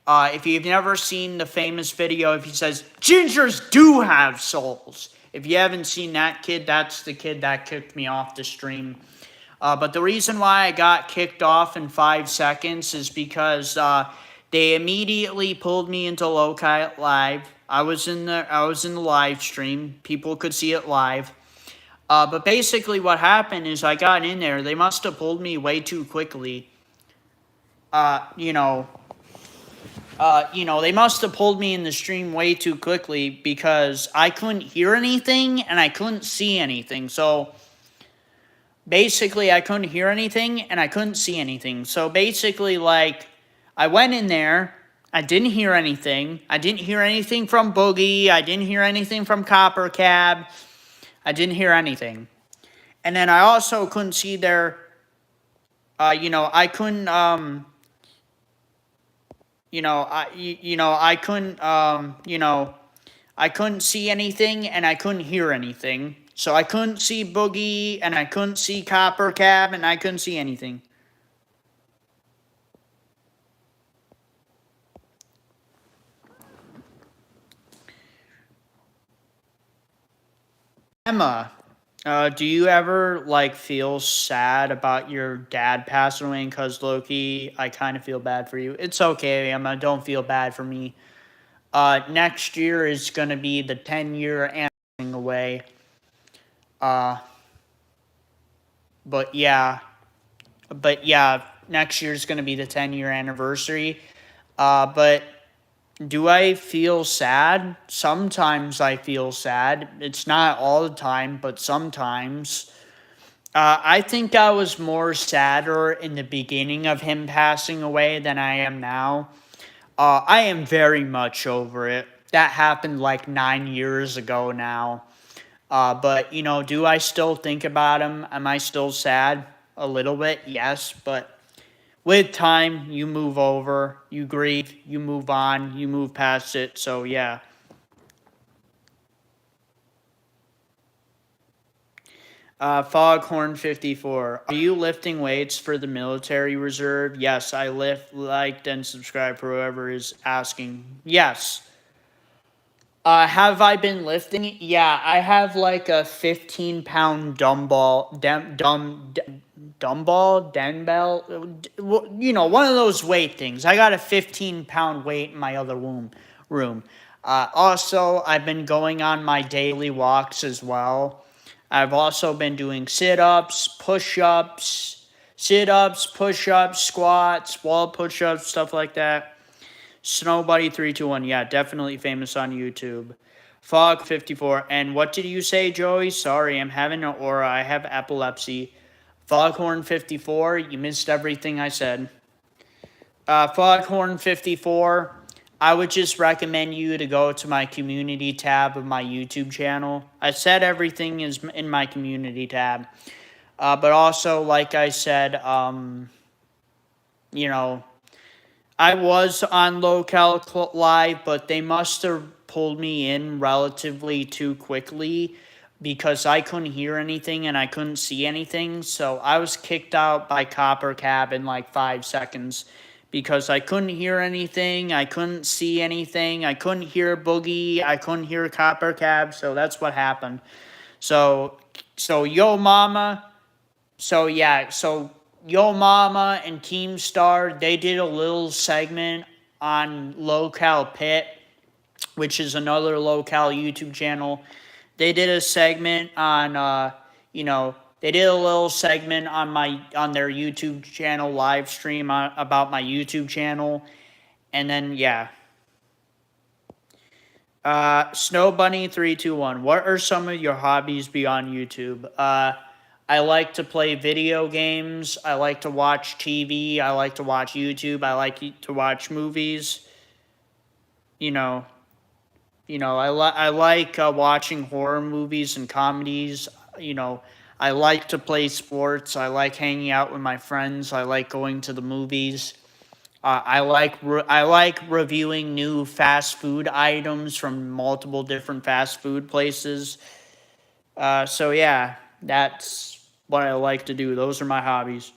If you've never seen the famous video, if he says, gingers do have souls. If you haven't seen that kid, that's the kid that kicked me off the stream. But the reason why I got kicked off in 5 seconds is because they immediately pulled me into Locale Live. I was in the live stream. People could see it live. But basically what happened is I got in there. They must have pulled me way too quickly. They must have pulled me in the stream way too quickly because I couldn't hear anything and I couldn't see anything. So basically I couldn't hear anything and I couldn't see anything. So basically, like, I went in there. I didn't hear anything. I didn't hear anything from Boogie. I didn't hear anything from Copper Cab. I didn't hear anything. And then I also couldn't see their, I couldn't, I couldn't see anything and I couldn't hear anything. So I couldn't see Boogie and I couldn't see Copper Cab and I couldn't see anything. Emma, do you ever, like, feel sad about your dad passing away? Because, Loki, I kind of feel bad for you. It's okay, Emma. Don't feel bad for me. Next year is going to be the 10-year anniversary away. But yeah, next year is going to be the 10-year anniversary. But do I feel sad? Sometimes I feel sad. It's not all the time, but sometimes. I think I was more sadder in the beginning of him passing away than I am now. I am very much over it. That happened like 9 years ago now. But, do I still think about him? Am I still sad? A little bit, yes, but with time, you move over, you grieve, you move on, you move past it, so yeah. Foghorn 54. Are you lifting weights for the military reserve? Yes, I lift, liked, and subscribe for whoever is asking. Yes. Have I been lifting? Yeah, I have like a 15-pound dumbbell, one of those weight things. I got a 15-pound weight in my other room. Also, I've been going on my daily walks as well. I've also been doing sit-ups, push-ups, squats, wall push-ups, stuff like that. Snowbuddy321, yeah, definitely famous on YouTube. Fog54, and what did you say, Joey? Sorry, I'm having an aura. I have epilepsy. Foghorn54, you missed everything I said. Foghorn54, I would just recommend you to go to my community tab of my YouTube channel. I said everything is in my community tab. But also, like I said, I was on Locale Live, but they must have pulled me in relatively too quickly because I couldn't hear anything and I couldn't see anything. So I was kicked out by Copper Cab in like 5 seconds because I couldn't hear anything, I couldn't see anything, I couldn't hear Boogie, I couldn't hear Copper Cab, so that's what happened. So Yo Mama, Yo Mama and Keemstar, they did a little segment on Locale Pit, which is another Locale YouTube channel. They did a segment on, They did a little segment on their YouTube channel live stream about my YouTube channel, and then yeah. Snow Bunny 321. What are some of your hobbies beyond YouTube? I like to play video games. I like to watch TV. I like to watch YouTube. I like to watch movies. You know, I like watching horror movies and comedies. You know, I like to play sports. I like hanging out with my friends. I like going to the movies. I like reviewing new fast food items from multiple different fast food places. So yeah, that's what I like to do. Those are my hobbies.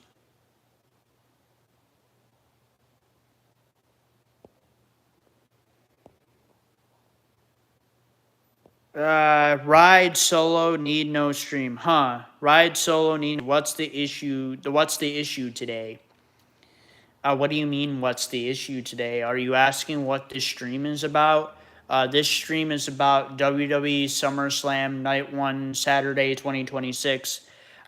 Ride solo, need no stream. Huh. Ride solo, need. What's the issue? What's the issue today? What do you mean, what's the issue today? Are you asking what this stream is about? This stream is about WWE SummerSlam Night 1 Saturday 2026.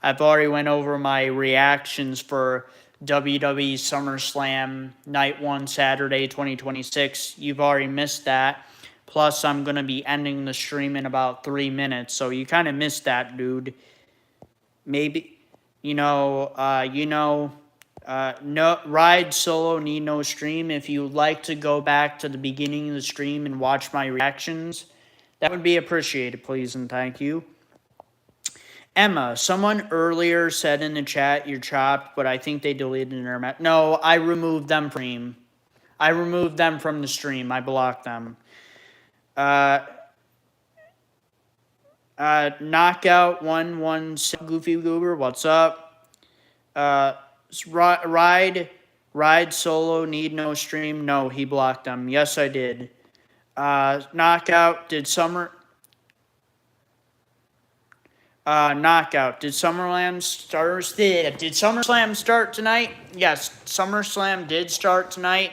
I've already went over my reactions for WWE SummerSlam Night 1 Saturday 2026. You've already missed that. Plus, I'm going to be ending the stream in about 3 minutes, so you kind of missed that, dude. Maybe, no ride solo, need no stream. If you would like to go back to the beginning of the stream and watch my reactions, that would be appreciated, please and thank you. Emma, someone earlier said in the chat you're chopped, but I think they deleted their No, I removed them from the stream. I removed them from the stream. I blocked them. Knockout 117 Goofy Goober, what's up? Ride solo, need no stream. No, he blocked them. Yes, I did. Knockout, did Knockout, did SummerSlam start tonight? Yes, SummerSlam did start tonight,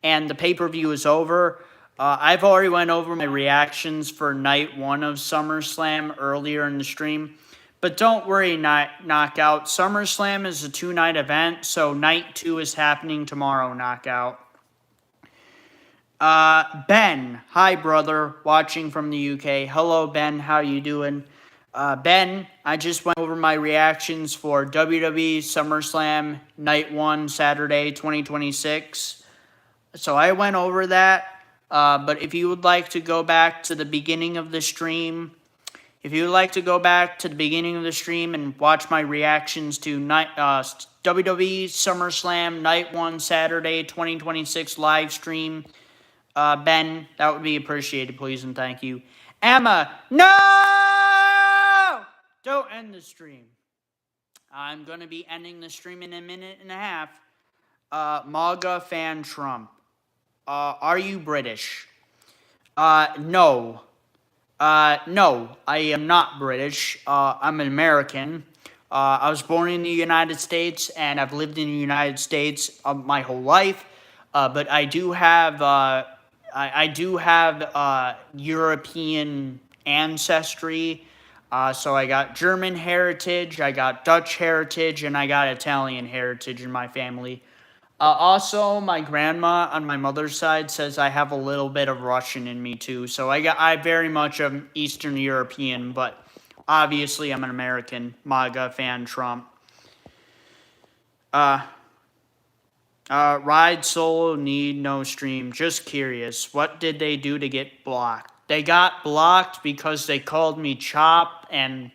and the pay-per-view is over. I've already went over my reactions for night 1 of SummerSlam earlier in the stream. But don't worry, Knockout. SummerSlam is a 2-night event, so night 2 is happening tomorrow, Knockout. Ben, hi, brother, watching from the UK. Hello, Ben, how you doing? Ben, I just went over my reactions for WWE SummerSlam Night 1 Saturday 2026. So I went over that. But if you would like to go back to the beginning of the stream, and watch my reactions to WWE SummerSlam Night 1 Saturday 2026 live stream, Ben, that would be appreciated, please and thank you. Emma, no! Don't end the stream. I'm going to be ending the stream in a minute and a half. MAGA fan Trump. Are you British? No. No, I am not British. I'm an American. I was born in the United States, and I've lived in the United States my whole life. But I do have European ancestry. So I got German heritage, I got Dutch heritage, and I got Italian heritage in my family. Also, my grandma on my mother's side says I have a little bit of Russian in me too. So I very much am Eastern European, but obviously I'm an American. MAGA fan Trump. Ride solo, need no stream. Just curious, what did they do to get blocked? They got blocked because they called me Chop, and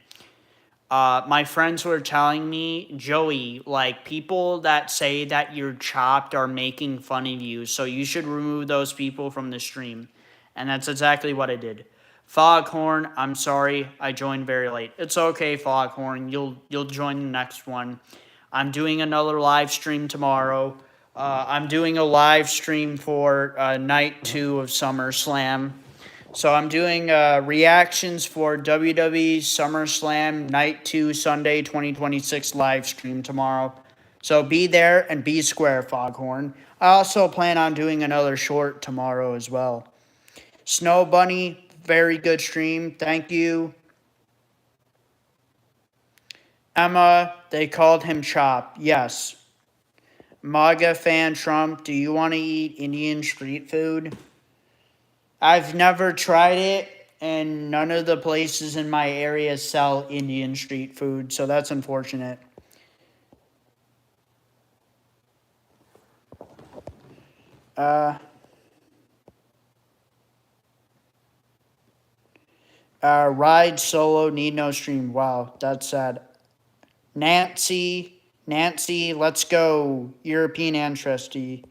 my friends were telling me, Joey, like, people that say that you're chopped are making fun of you, so you should remove those people from the stream. And that's exactly what I did. Foghorn, I'm sorry, I joined very late. It's okay, Foghorn, you'll join the next one. I'm doing another live stream tomorrow. I'm doing a live stream for night 2 of SummerSlam. So I'm doing reactions for WWE SummerSlam Night 2 Sunday 2026 live stream tomorrow. So be there and be square, Foghorn. I also plan on doing another short tomorrow as well. Snow Bunny, very good stream. Thank you. Emma, they called him Chop. Yes. MAGA fan Trump, do you want to eat Indian street food? I've never tried it, and none of the places in my area sell Indian street food, so that's unfortunate. Ride solo, need no stream. Wow, that's sad. Nancy, let's go. European ancestry.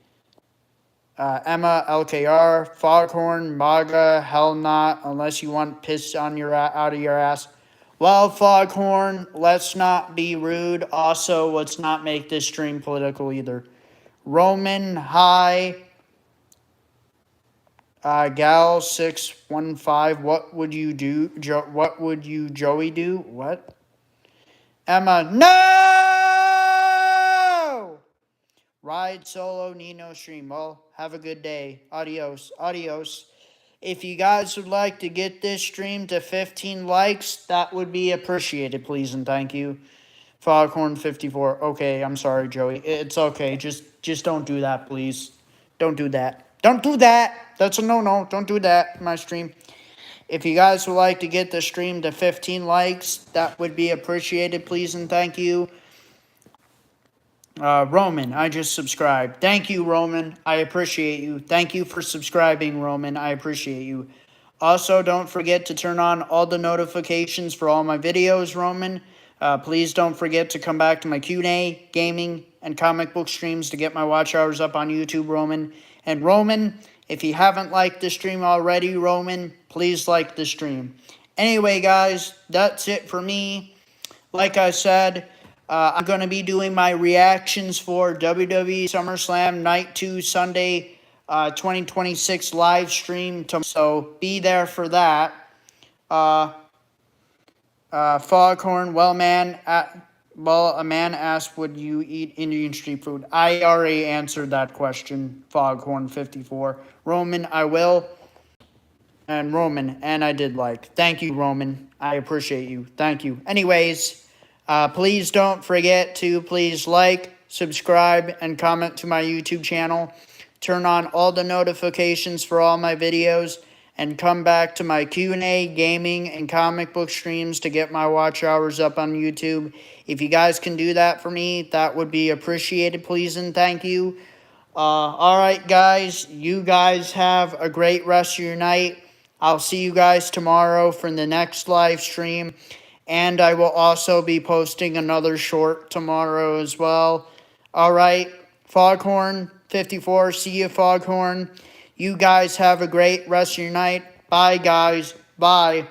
Emma, LKR, Foghorn, MAGA, hell not, unless you want piss on your out of your ass. Well, Foghorn, let's not be rude. Also, let's not make this stream political either. Roman, hi. Gal 615, what would you do? What would you, Joey, do? What? Emma, no! Ride solo, need no stream. Well, have a good day. Adios. Adios. If you guys would like to get this stream to 15 likes, that would be appreciated, please and thank you. Foghorn54. Okay, I'm sorry, Joey. It's okay. Just don't do that, please. Don't do that. Don't do that. That's a no-no. Don't do that in my stream. If you guys would like to get the stream to 15 likes, that would be appreciated, please and thank you. Roman, I just subscribed. Thank you, Roman. I appreciate you. Thank you for subscribing, Roman. I appreciate you. Also, don't forget to turn on all the notifications for all my videos, Roman. Please don't forget to come back to my Q&A, gaming, and comic book streams to get my watch hours up on YouTube, Roman. And Roman, if you haven't liked the stream already, Roman, please like the stream. Anyway, guys, that's it for me. Like I said, I'm going to be doing my reactions for WWE SummerSlam Night 2 Sunday 2026 live stream. So be there for that. Foghorn, well, a man asked, would you eat Indian street food? I already answered that question, Foghorn54. Roman, I will. And Roman, and I did like. Thank you, Roman. I appreciate you. Thank you. Anyways, please don't forget to please like, subscribe, and comment to my YouTube channel. Turn on all the notifications for all my videos. And come back to my Q&A, gaming, and comic book streams to get my watch hours up on YouTube. If you guys can do that for me, that would be appreciated, please, and thank you. All right, guys. You guys have a great rest of your night. I'll see you guys tomorrow for the next live stream. And I will also be posting another short tomorrow as well. All right, Foghorn54. See you, Foghorn. You guys have a great rest of your night. Bye, guys. Bye.